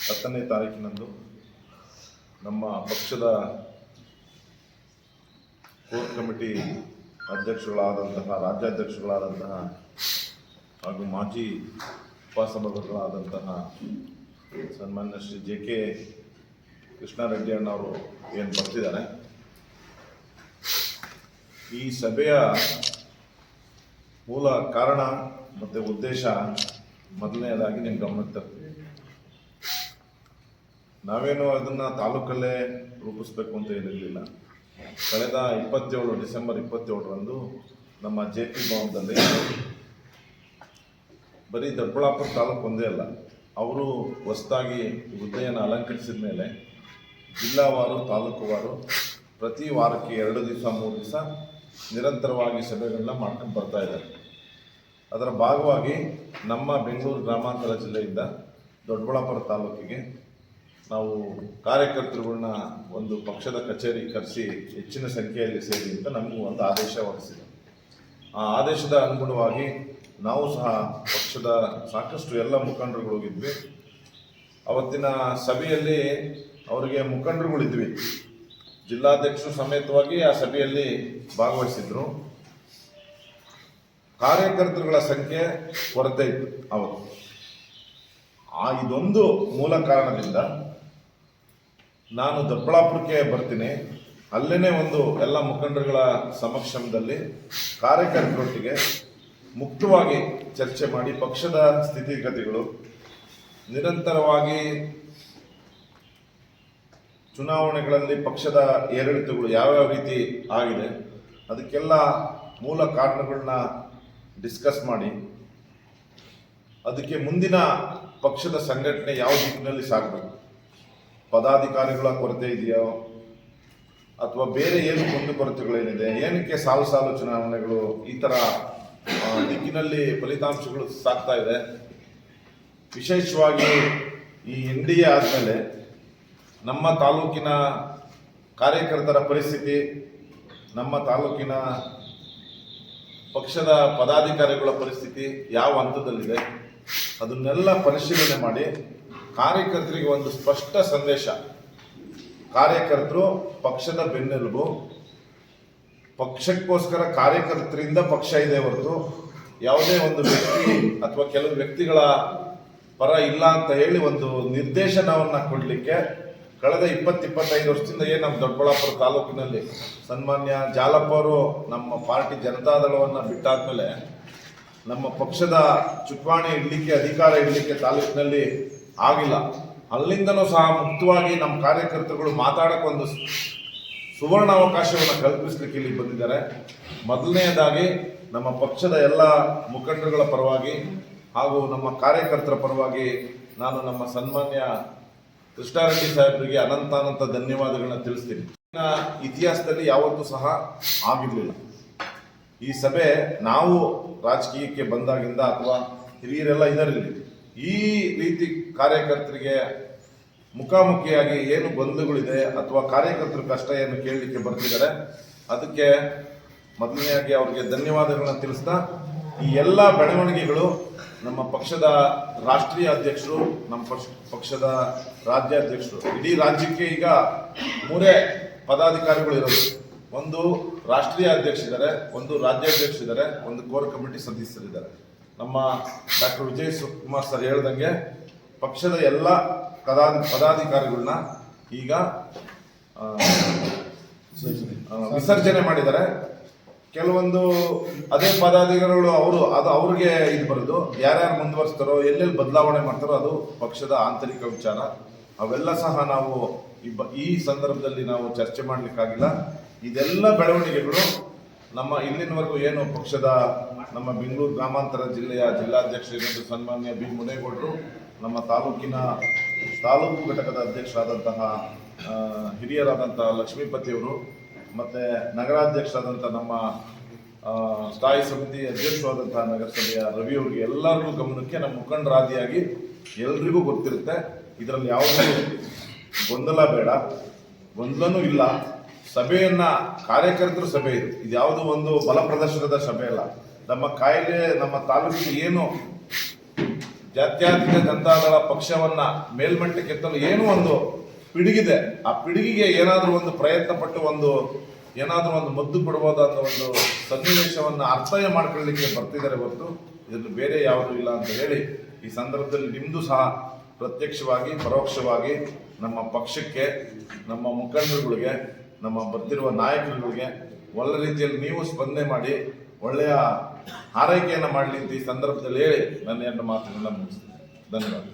10ನೇ ತಾರೀಕಿನಂದು ನಮ್ಮ ಪಕ್ಷದ ಕೋರ್ ಕಮಿಟಿ ಅಧ್ಯಕ್ಷಗಳಾದಂತಹ ರಾಜ್ಯಾಧ್ಯಕ್ಷಗಳಾದಂತಹ ಹಾಗೂ ಮಾಜಿ ಉಪಸಭಾಪತಿಗಳಾದಂತಹ ಸನ್ಮಾನ್ಯ ಶ್ರೀ ಜೆ.ಕೆ. ಕೃಷ್ಣಾರೆಡ್ಡಿ ಅಣ್ಣವರು ಏನು ಬರ್ತಿದ್ದಾರೆ. ಈ ಸಭೆಯ ಮೂಲ ಕಾರಣ ಮತ್ತು ಉದ್ದೇಶ ಮೊದಲನೆಯದಾಗಿ ನಿಮ್ಮ ಗಮನಕ್ಕೆ ತರ್ತೀವಿ. ನಾವೇನು ಅದನ್ನು ತಾಲೂಕಲ್ಲೇ ರೂಪಿಸ್ಬೇಕು ಅಂತ ಏನಿರಲಿಲ್ಲ. ಕಳೆದ ಡಿಸೆಂಬರ್ 27ರಂದು ನಮ್ಮ JP ಭವನದಲ್ಲಿ ಬರೀ ದೊಡ್ಡಬಳ್ಳಾಪುರ ತಾಲೂಕು ಒಂದೇ ಅಲ್ಲ, ಅವರು ಹೊಸದಾಗಿ ಹುದ್ದೆಯನ್ನು ಅಲಂಕರಿಸಿದ ಮೇಲೆ ಜಿಲ್ಲಾವಾರು ತಾಲೂಕುವಾರು ಪ್ರತಿ ವಾರಕ್ಕೆ 2 ದಿವಸ 3 ದಿವಸ ನಿರಂತರವಾಗಿ ಸಭೆಗಳನ್ನ ಮಾಡ್ಕೊಂಡು ಬರ್ತಾ ಇದ್ದಾರೆ. ಅದರ ಭಾಗವಾಗಿ ನಮ್ಮ ಬೆಂಗಳೂರು ಗ್ರಾಮಾಂತರ ಜಿಲ್ಲೆಯಿಂದ ದೊಡ್ಡಬಳ್ಳಾಪುರ ತಾಲೂಕಿಗೆ ನಾವು ಕಾರ್ಯಕರ್ತರುಗಳನ್ನ ಒಂದು ಪಕ್ಷದ ಕಚೇರಿ ಕರೆಸಿ ಹೆಚ್ಚಿನ ಸಂಖ್ಯೆಯಲ್ಲಿ ಸೇರಿ ಅಂತ ನಮಗೂ ಒಂದು ಆದೇಶ ಹೊರಡಿಸಿದೆ. ಆ ಆದೇಶದ ಅನುಗುಣವಾಗಿ ನಾವು ಸಹ ಪಕ್ಷದ ಸಾಕಷ್ಟು ಎಲ್ಲ ಮುಖಂಡರುಗಳು ಹೋಗಿದ್ವಿ. ಅವತ್ತಿನ ಸಭೆಯಲ್ಲಿ ಅವರಿಗೆ ಮುಖಂಡರುಗಳಿದ್ವಿ, ಜಿಲ್ಲಾಧ್ಯಕ್ಷರು ಸಮೇತವಾಗಿ ಆ ಸಭೆಯಲ್ಲಿ ಭಾಗವಹಿಸಿದ್ರು. ಕಾರ್ಯಕರ್ತರುಗಳ ಸಂಖ್ಯೆ ಕೊರತೆ ಇತ್ತು ಅವತ್ತು. ಇದೊಂದು ಮೂಲ ಕಾರಣದಿಂದ ನಾನು ದೊಡ್ಡಬಳ್ಳಾಪುರಕ್ಕೆ ಬರ್ತೀನಿ, ಅಲ್ಲೇ ಒಂದು ಎಲ್ಲ ಮುಖಂಡರುಗಳ ಸಮಕ್ಷಮದಲ್ಲಿ ಕಾರ್ಯಕರ್ತರೊಟ್ಟಿಗೆ ಮುಕ್ತವಾಗಿ ಚರ್ಚೆ ಮಾಡಿ ಪಕ್ಷದ ಸ್ಥಿತಿಗತಿಗಳು, ನಿರಂತರವಾಗಿ ಚುನಾವಣೆಗಳಲ್ಲಿ ಪಕ್ಷದ ಏರಿಳಿತಗಳು ಯಾವ್ಯಾವ ರೀತಿ ಆಗಿದೆ ಅದಕ್ಕೆಲ್ಲ ಮೂಲ ಕಾರಣಗಳನ್ನ ಡಿಸ್ಕಸ್ ಮಾಡಿ ಅದಕ್ಕೆ ಮುಂದಿನ ಪಕ್ಷದ ಸಂಘಟನೆ ಯಾವ ದಿಕ್ಕಿನಲ್ಲಿ ಸಾಗಬೇಕು, ಪದಾಧಿಕಾರಿಗಳ ಕೊರತೆ ಇದೆಯೋ ಅಥವಾ ಬೇರೆ ಏನು ಕುಂದುಕೊರತೆಗಳೇನಿದೆ, ಏನಕ್ಕೆ ಸಾಲು ಸಾಲು ಚುನಾವಣೆಗಳು ಈ ಥರ ದಿಕ್ಕಿನಲ್ಲಿ ಫಲಿತಾಂಶಗಳು ಸಾಗ್ತಾ ಇದೆ. ವಿಶೇಷವಾಗಿ ಈ NDA ಆದಮೇಲೆ ನಮ್ಮ ತಾಲೂಕಿನ ಕಾರ್ಯಕರ್ತರ ಪರಿಸ್ಥಿತಿ, ನಮ್ಮ ತಾಲೂಕಿನ ಪಕ್ಷದ ಪದಾಧಿಕಾರಿಗಳ ಪರಿಸ್ಥಿತಿ ಯಾವ ಹಂತದಲ್ಲಿದೆ ಅದನ್ನೆಲ್ಲ ಪರಿಶೀಲನೆ ಮಾಡಿ ಕಾರ್ಯಕರ್ತರಿಗೆ ಒಂದು ಸ್ಪಷ್ಟ ಸಂದೇಶ. ಕಾರ್ಯಕರ್ತರು ಪಕ್ಷದ ಬೆನ್ನೆಲುಬು, ಪಕ್ಷಕ್ಕೋಸ್ಕರ ಕಾರ್ಯಕರ್ತರಿಂದ ಪಕ್ಷ ಇದೆ ಹೊರತು ಯಾವುದೇ ಒಂದು ವ್ಯಕ್ತಿ ಅಥವಾ ಕೆಲವು ವ್ಯಕ್ತಿಗಳ ಪರ ಇಲ್ಲ ಅಂತ ಹೇಳಿ ಒಂದು ನಿರ್ದೇಶನವನ್ನು ಕೊಡಲಿಕ್ಕೆ ಕಳೆದ 20-25 ವರ್ಷದಿಂದ ಏನು ನಮ್ಮ ದೊಡ್ಡಬಳ್ಳಾಪುರ ತಾಲೂಕಿನಲ್ಲಿ ಸನ್ಮಾನ್ಯ ಜಾಲಪ್ಪ ಅವರು ನಮ್ಮ ಪಾರ್ಟಿ ಜನತಾದಳವನ್ನು ಬಿಟ್ಟಾದ್ಮೇಲೆ ನಮ್ಮ ಪಕ್ಷದ ಚುಕ್ಕಾಣಿ ಇಡಲಿಕ್ಕೆ, ಅಧಿಕಾರ ಇಡಲಿಕ್ಕೆ ತಾಲೂಕಿನಲ್ಲಿ ಆಗಿಲ್ಲ. ಅಲ್ಲಿಂದನೂ ಸಹ ಮುಕ್ತವಾಗಿ ನಮ್ಮ ಕಾರ್ಯಕರ್ತರುಗಳು ಮಾತಾಡೋಕೆ ಒಂದು ಸುವರ್ಣ ಅವಕಾಶವನ್ನು ಕಲ್ಪಿಸಲಿಕ್ಕೆ ಇಲ್ಲಿ ಬಂದಿದ್ದಾರೆ. ಮೊದಲನೆಯದಾಗಿ ನಮ್ಮ ಪಕ್ಷದ ಎಲ್ಲ ಮುಖಂಡರುಗಳ ಪರವಾಗಿ ಹಾಗೂ ನಮ್ಮ ಕಾರ್ಯಕರ್ತರ ಪರವಾಗಿ ನಾನು ನಮ್ಮ ಸನ್ಮಾನ್ಯ ಕೃಷ್ಣಾರೆಡ್ಡಿ ಸಾಹೇಬರಿಗೆ ಅನಂತ ಧನ್ಯವಾದಗಳನ್ನ ತಿಳಿಸ್ತೀನಿ. ಇತಿಹಾಸದಲ್ಲಿ ಯಾವತ್ತೂ ಸಹ ಆಗಿರಲಿಲ್ಲ ಈ ಸಭೆ. ನಾವು ರಾಜಕೀಯಕ್ಕೆ ಬಂದಾಗಿಂದ ಅಥವಾ ಹಿರಿಯರೆಲ್ಲ ಇದರಲ್ಲಿ ಈ ರೀತಿ ಕಾರ್ಯಕರ್ತರಿಗೆ ಮುಖಾಮುಖಿಯಾಗಿ ಏನು ಗೊಂದಲಗಳಿದೆ ಅಥವಾ ಕಾರ್ಯಕರ್ತರ ಕಷ್ಟ ಏನು ಕೇಳಲಿಕ್ಕೆ ಬರ್ತಿದ್ದಾರೆ, ಅದಕ್ಕೆ ಮೊದಲನೆಯಾಗಿ ಅವರಿಗೆ ಧನ್ಯವಾದಗಳನ್ನ ತಿಳಿಸ್ತಾ, ಈ ಎಲ್ಲ ಬೆಳವಣಿಗೆಗಳು ನಮ್ಮ ಪಕ್ಷದ ರಾಷ್ಟ್ರೀಯ ಅಧ್ಯಕ್ಷರು, ನಮ್ಮ ಪಕ್ಷದ ರಾಜ್ಯಾಧ್ಯಕ್ಷರು, ಇಡೀ ರಾಜ್ಯಕ್ಕೆ ಈಗ 3 ಪದಾಧಿಕಾರಿಗಳು ಇರೋದು. ಒಂದು ರಾಷ್ಟ್ರೀಯ ಅಧ್ಯಕ್ಷರಿದ್ದಾರೆ, ಒಂದು ರಾಜ್ಯಾಧ್ಯಕ್ಷರಿದ್ದಾರೆ, ಒಂದು ಕೋರ್ ಕಮಿಟಿ ಸದಸ್ಯರಿದ್ದಾರೆ. ನಮ್ಮ ಡಾಕ್ಟರ್ ವಿಜಯ್ ಕುಮಾರ್ ಸರ್ ಹೇಳ್ದಂಗೆ ಪಕ್ಷದ ಎಲ್ಲ ಪದಾಧಿಕಾರಿಗಳನ್ನ ಈಗ ವಿಸರ್ಜನೆ ಮಾಡಿದ್ದಾರೆ. ಕೆಲವೊಂದು ಅದೇ ಪದಾಧಿಕಾರಿಗಳು ಅವ್ರಿಗೆ ಇದು ಬರೋದು, ಯಾರ್ಯಾರು ಮುಂದುವರಿಸ್ತಾರೋ, ಎಲ್ಲೆಲ್ಲಿ ಬದಲಾವಣೆ ಮಾಡ್ತಾರೋ ಅದು ಪಕ್ಷದ ಆಂತರಿಕ ವಿಚಾರ. ಅವೆಲ್ಲ ಸಹ ನಾವು ಈ ಸಂದರ್ಭದಲ್ಲಿ ನಾವು ಚರ್ಚೆ ಮಾಡಲಿಕ್ಕಾಗಿಲ್ಲ. ಇದೆಲ್ಲ ಬೆಳವಣಿಗೆಗಳು ನಮ್ಮ ಇಲ್ಲಿನವರೆಗೂ ಏನು ಪಕ್ಷದ ನಮ್ಮ ಬೆಂಗಳೂರು ಗ್ರಾಮಾಂತರ ಜಿಲ್ಲೆಯ ಜಿಲ್ಲಾಧ್ಯಕ್ಷರು ಸನ್ಮಾನ್ಯ ಬಿ ಮುನೇಗೌಡರು, ನಮ್ಮ ತಾಲೂಕು ಘಟಕದ ಅಧ್ಯಕ್ಷರಾದಂತಹ ಹಿರಿಯರಾದಂತಹ ಲಕ್ಷ್ಮೀಪತಿಯವರು, ಮತ್ತು ನಗರಾಧ್ಯಕ್ಷರಾದಂಥ ನಮ್ಮ ಸ್ಥಾಯಿ ಸಮಿತಿ ಅಧ್ಯಕ್ಷರಾದಂತಹ ನಗರಸಭೆಯ ರವಿಯವರಿಗೆ ಎಲ್ಲರಿಗೂ ಗಮನಕ್ಕೆ ನಮ್ಮ ಮುಖಂಡರಾದಿಯಾಗಿ ಎಲ್ರಿಗೂ ಗೊತ್ತಿರುತ್ತೆ. ಇದರಲ್ಲಿ ಯಾವುದೇ ಗೊಂದಲ ಬೇಡ, ಗೊಂದಲನೂ ಇಲ್ಲ. ಸಭೆಯನ್ನು ಕಾರ್ಯಕರ್ತರ ಸಭೆ ಇದು ಯಾವುದೋ ಒಂದು ಬಲ ಪ್ರದರ್ಶನದ ಸಭೆ ಅಲ್ಲ. ನಮ್ಮ ಕಾಯಿಲೆ ನಮ್ಮ ತಾಲೂಕಿಗೆ ಏನು ಜಾತ್ಯತೀತ ಜನತಾದಳ ಪಕ್ಷವನ್ನ ಮೇಲ್ಮಟ್ಟಕ್ಕೆತ್ತಲು ಏನೋ ಒಂದು ಪಿಡುಗಿದೆ. ಆ ಪಿಡುಗಿಗೆ ಏನಾದರೂ ಒಂದು ಪ್ರಯತ್ನ ಪಟ್ಟು ಏನಾದರೂ ಒಂದು ಮದ್ದು ಕೊಡ್ಬೋದಾದ ಒಂದು ಸನ್ನಿವೇಶವನ್ನ ಅರ್ಥಯ ಮಾಡ್ಕೊಳ್ಳಿಕ್ಕೆ ಬರ್ತಿದ್ದಾರೆ ಹೊರತು ಇದನ್ನು ಬೇರೆ ಯಾವುದೂ ಇಲ್ಲ ಅಂತ ಹೇಳಿ ಈ ಸಂದರ್ಭದಲ್ಲಿ ನಿಮ್ಮದು ಸಹ ಪ್ರತ್ಯಕ್ಷವಾಗಿ ಪರೋಕ್ಷವಾಗಿ ನಮ್ಮ ಪಕ್ಷಕ್ಕೆ, ನಮ್ಮ ಮುಖಂಡರುಗಳಿಗೆ, ನಮ್ಮ ಬರ್ತಿರುವ ನಾಯಕರುಗಳಿಗೆ ಒಳ್ಳೆ ರೀತಿಯಲ್ಲಿ ನೀವು ಸ್ಪಂದನೆ ಮಾಡಿ ಒಳ್ಳೆಯ ಆರೈಕೆಯನ್ನು ಮಾಡಲಿ ಅಂತ ಈ ಸಂದರ್ಭದಲ್ಲಿ ಹೇಳಿ ನನ್ನ ಎರಡು ಮಾತುಗಳನ್ನ ಮುಗಿಸ್ತೀನಿ. ಧನ್ಯವಾದ.